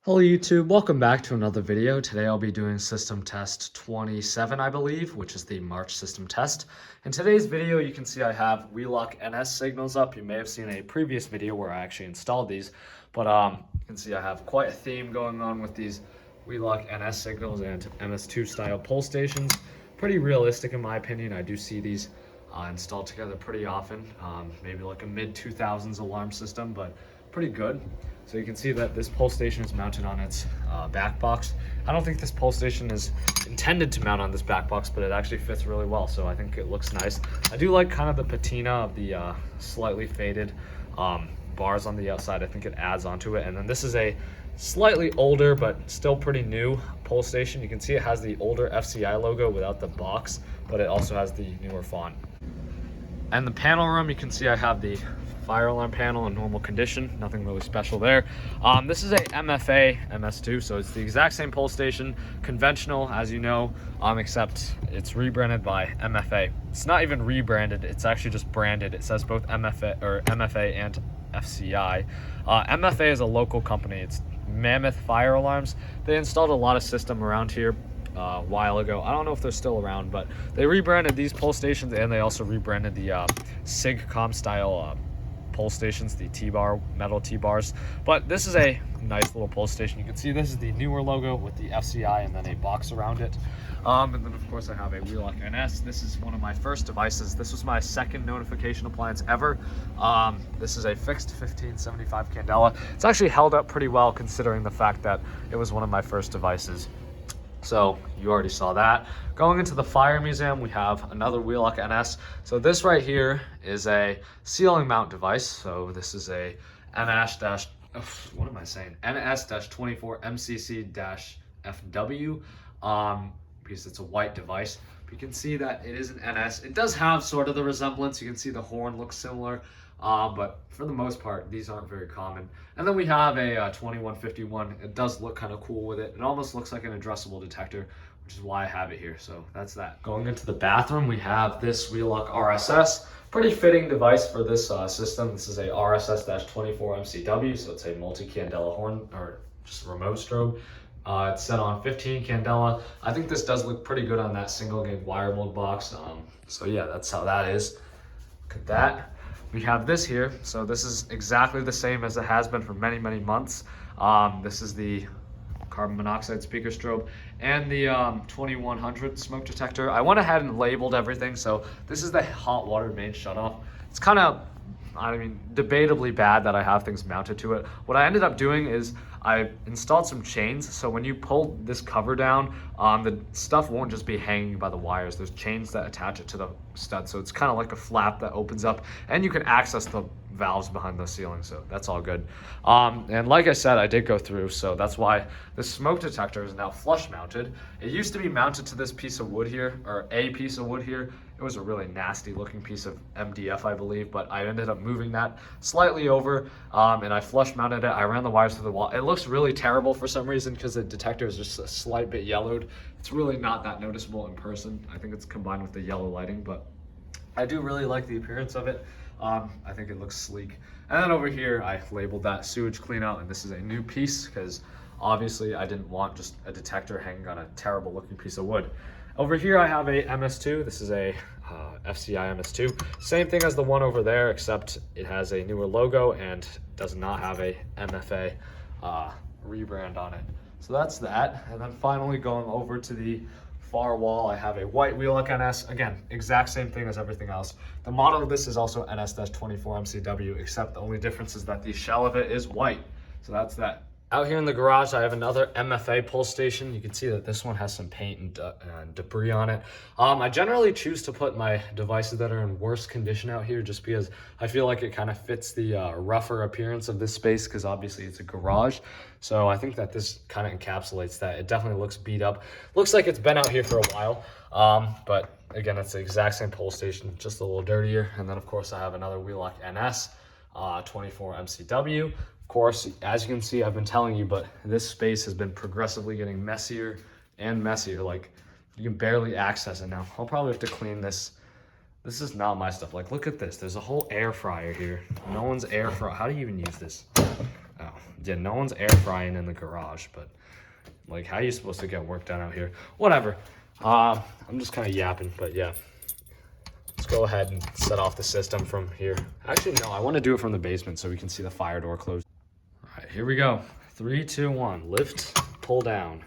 Hello YouTube, welcome back to another video. Today I'll be doing system test 27, I believe, which is the March system test. In today's video, you can see I have Wheelock NS signals up. You may have seen a previous video where I actually installed these, but you can see I have quite a theme going on with these Wheelock NS signals and MS2 style pull stations. Pretty realistic in my opinion. I do see these installed together pretty often, maybe like a mid-2000s alarm system, but pretty good. So you can see that this pull station is mounted on its back box. I don't think this pull station is intended to mount on this back box, but it actually fits really well, so I think it looks nice. I do like kind of the patina of the slightly faded bars on the outside. I think it adds onto it. And then this is a slightly older but still pretty new pull station. You can see it has the older FCI logo without the box, but it also has the newer font. And the panel room, you can see I have the fire alarm panel in normal condition, nothing really special there. This is a MFA MS2, so it's the exact same pull station, conventional as you know, except it's rebranded by MFA. It's not even rebranded, it's actually just branded. It says both MFA and FCI. MFA is a local company. It's Mammoth Fire Alarms. They installed a lot of system around here a while ago. I don't know if they're still around, but they rebranded these pull stations, and they also rebranded the SIGCOM style pull stations, the T-bar, metal T-bars. But this is a nice little pull station. You can see this is the newer logo with the FCI and then a box around it. And then of course I have a Wheelock NS. This is one of my first devices. This was my second notification appliance ever. This is a fixed 1575 Candela. It's actually held up pretty well considering the fact that it was one of my first devices. So you already saw that. Going into the fire museum, we have another Wheelock NS. So this right here is a ceiling mount device. So this is a NS-24MCC-FW, because it's a white device. But you can see that it is an NS. It does have sort of the resemblance. You can see the horn looks similar. But for the most part, these aren't very common. And then we have a 2151. It does look kind of cool with it. It almost looks like an addressable detector, which is why I have it here. So that's that. Going into the bathroom, we have this Wheelock RSS. Pretty fitting device for this system. This is a RSS-24MCW, so it's a multi-candela horn, or just a remote strobe. It's set on 15 candela. I think this does look pretty good on that single gig wire mold box. So yeah, that's how that is. Look at that. We have this here, so this is exactly the same as it has been for many, many months. This is the carbon monoxide speaker strobe and the 2100 smoke detector. I went ahead and labeled everything, so this is the hot water main shutoff. It's kind of, debatably bad that I have things mounted to it. What I ended up doing is I installed some chains, so when you pull this cover down, the stuff won't just be hanging by the wires. There's chains that attach it to the stud, so it's kind of like a flap that opens up, and you can access the valves behind the ceiling, so that's all good. And like I said, I did go through, so that's why the smoke detector is now flush mounted. It used to be mounted to this piece of wood here, or a piece of wood here. It was a really nasty looking piece of MDF, I believe, but I ended up moving that slightly over, and I flush mounted it. I ran the wires through the wall. It looks really terrible for some reason because the detector is just a slight bit yellowed. It's really not that noticeable in person. I think it's combined with the yellow lighting, but I do really like the appearance of it. I think it looks sleek. And then over here, I labeled that sewage cleanout, and this is a new piece because obviously I didn't want just a detector hanging on a terrible looking piece of wood. Over here, I have a MS2. This is a FCI MS2. Same thing as the one over there, except it has a newer logo and does not have a MFA rebrand on it. So that's that. And then finally going over to the far wall, I have a white Wheelock NS. Again, exact same thing as everything else. The model of this is also NS-24MCW, except the only difference is that the shell of it is white. So that's that. Out here in the garage, I have another MFA pull station. You can see that this one has some paint and debris on it. I generally choose to put my devices that are in worse condition out here just because I feel like it kind of fits the rougher appearance of this space because obviously it's a garage. So I think that this kind of encapsulates that. It definitely looks beat up. Looks like it's been out here for a while. But again, it's the exact same pull station, just a little dirtier. And then of course I have another Wheelock NS, 24MCW. Of course, as you can see, I've been telling you, but this space has been progressively getting messier and messier. Like, you can barely access it now. I'll probably have to clean this. This is not my stuff. Like, look at this. There's a whole air fryer here. No one's air fryer. How do you even use this? Oh, yeah, no one's air frying in the garage, but like, how are you supposed to get work done out here? Whatever. I'm just kind of yapping, but yeah. Let's go ahead and set off the system from here. Actually, no, I want to do it from the basement so we can see the fire door closed. All right, here we go. 3, 2, 1. Lift, pull down.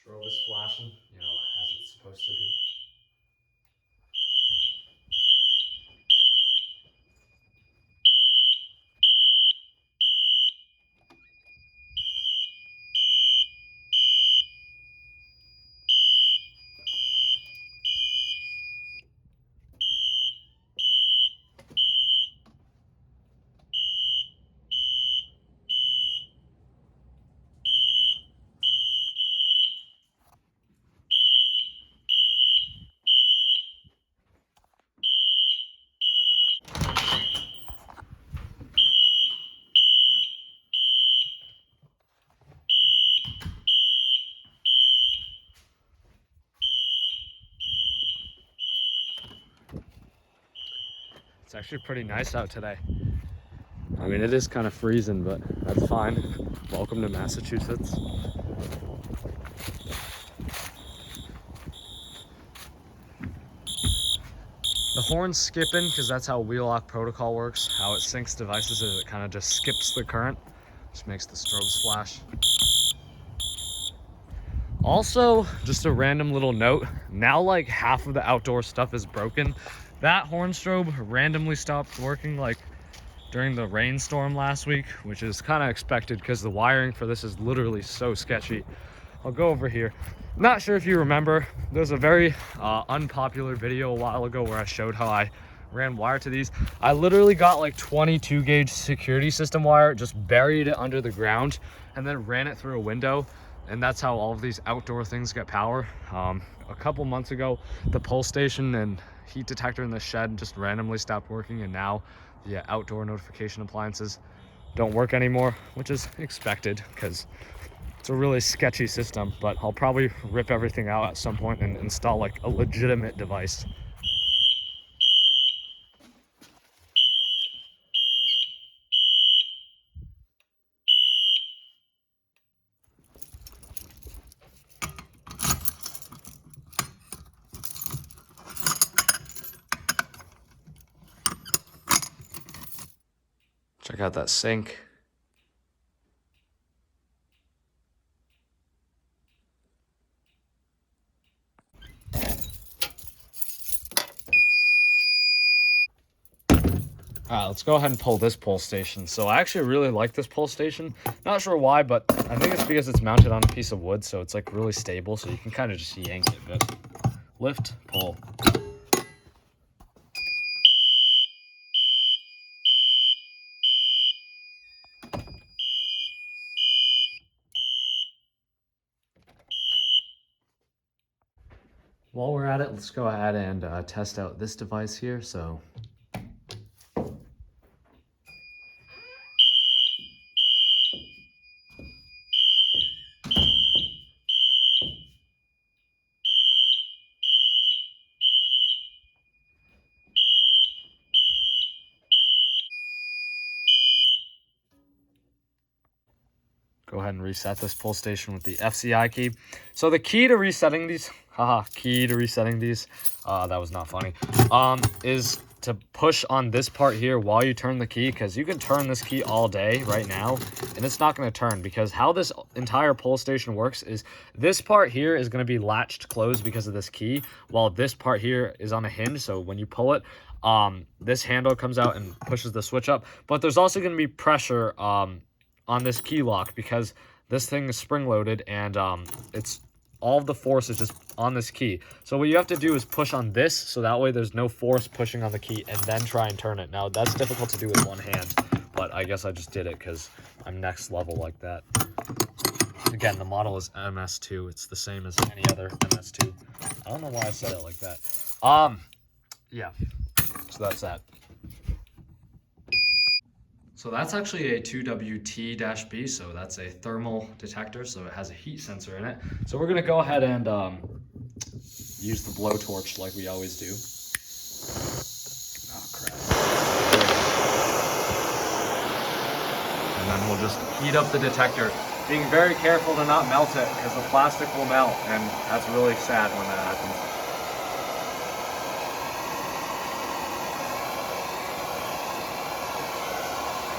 Strobe is flashing, you know, as it's supposed to do. It's actually pretty nice out today. I mean, it is kind of freezing, but that's fine. Welcome to Massachusetts. The horn's skipping because that's how Wheelock protocol works. How it syncs devices is it kind of just skips the current, which makes the strobes flash. Also, just a random little note, now like half of the outdoor stuff is broken. That horn strobe randomly stopped working like during the rainstorm last week, which is kind of expected because the wiring for this is literally so sketchy. I'll go over here. Not sure if you remember, there's a very unpopular video a while ago where I showed how I ran wire to these. I literally got like 22 gauge security system wire, just buried it under the ground and then ran it through a window. And that's how all of these outdoor things get power. A couple months ago, the pull station and heat detector in the shed just randomly stopped working, and now the outdoor notification appliances don't work anymore, which is expected because it's a really sketchy system. But I'll probably rip everything out at some point and install like a legitimate device. Check out that sink. Let's go ahead and pull this pull station. So I actually really like this pull station. Not sure why, but I think it's because it's mounted on a piece of wood, so it's like really stable, so you can kind of just yank it. But lift, pull. While we're at it, let's go ahead and test out this device here. So go ahead and reset this pull station with the FCI key. So the key to resetting these, that was not funny, is to push on this part here while you turn the key, because you can turn this key all day right now and it's not going to turn, because how this entire pull station works is this part here is going to be latched closed because of this key, while this part here is on a hinge. So when you pull it, this handle comes out and pushes the switch up, but there's also going to be pressure on this key lock because this thing is spring loaded, and it's all of the force is just on this key. So what you have to do is push on this, so that way there's no force pushing on the key, and then try and turn it. Now that's difficult to do with one hand, but I guess I just did it because I'm next level like that. Again, the model is MS2. It's the same as any other MS2. I don't know why I said it like that. Yeah, so that's that. So that's actually a 2WT-B, so that's a thermal detector, so it has a heat sensor in it. So we're gonna go ahead and use the blowtorch like we always do. Oh crap. And then we'll just heat up the detector, being very careful to not melt it because the plastic will melt, and that's really sad when that happens.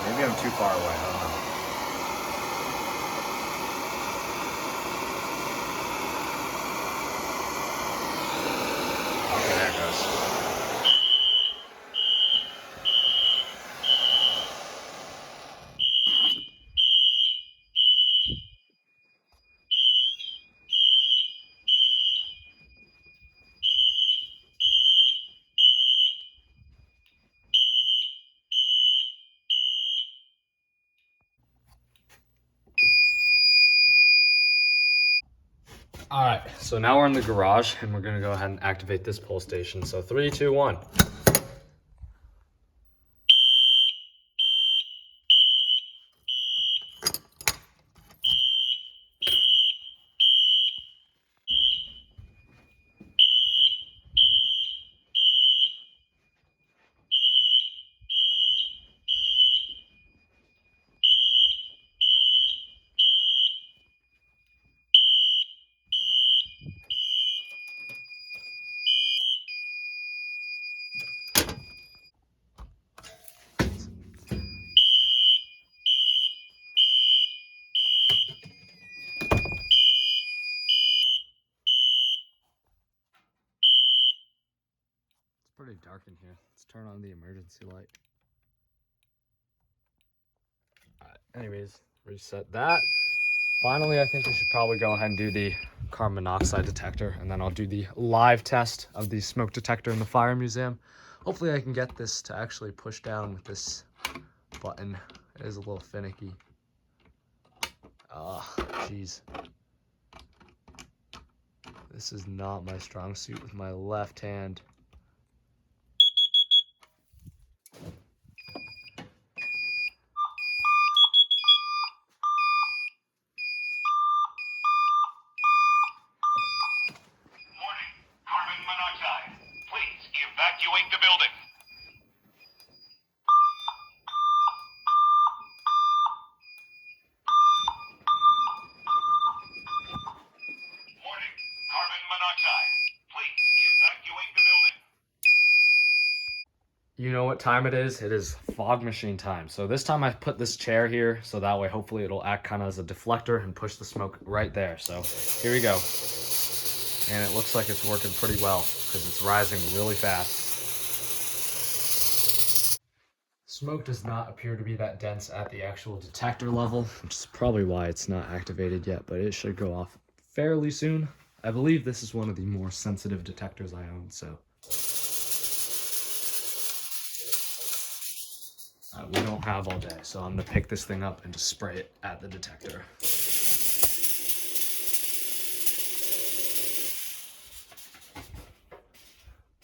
Maybe I'm too far away, I don't know. Okay, there it goes. All right, so now we're in the garage and we're gonna go ahead and activate this pull station. So 3, 2, 1. It's pretty dark in here. Let's turn on the emergency light. All right, anyways, reset that. Finally, I think we should probably go ahead and do the carbon monoxide detector, and then I'll do the live test of the smoke detector in the fire museum. Hopefully I can get this to actually push down with this button. It is a little finicky. Ah, jeez. This is not my strong suit with my left hand. Carbon monoxide. Please evacuate the building. Warning. Carbon monoxide. Please evacuate the building. You know what time it is? It is fog machine time. So this time I put this chair here, so that way hopefully it'll act kind of as a deflector and push the smoke right there. So here we go. And it looks like it's working pretty well because it's rising really fast. Smoke does not appear to be that dense at the actual detector level, which is probably why it's not activated yet, but it should go off fairly soon. I believe this is one of the more sensitive detectors I own, so. We don't have all day, so I'm gonna pick this thing up and just spray it at the detector.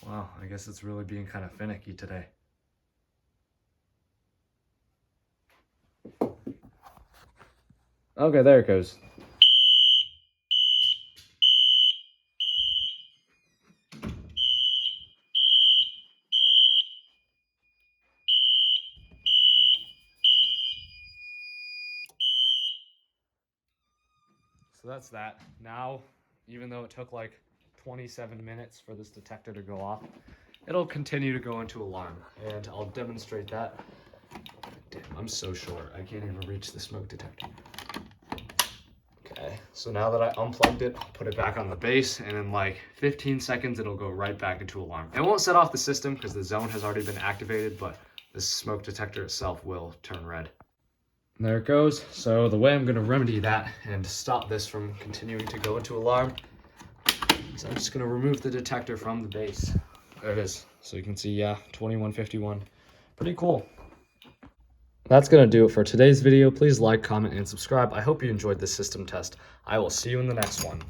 Wow, I guess it's really being kind of finicky today. Okay, there it goes. So that's that. Now, even though it took like 27 minutes for this detector to go off, it'll continue to go into alarm. And I'll demonstrate that. Damn, I'm so short. I can't even reach the smoke detector. Okay, so now that I unplugged it, I'll put it back on the base, and in like 15 seconds, it'll go right back into alarm. It won't set off the system because the zone has already been activated, but the smoke detector itself will turn red. And there it goes. So the way I'm gonna remedy that and stop this from continuing to go into alarm is I'm just gonna remove the detector from the base. There it is. So you can see, yeah, 2151. Pretty cool. That's going to do it for today's video. Please like, comment, and subscribe. I hope you enjoyed this system test. I will see you in the next one.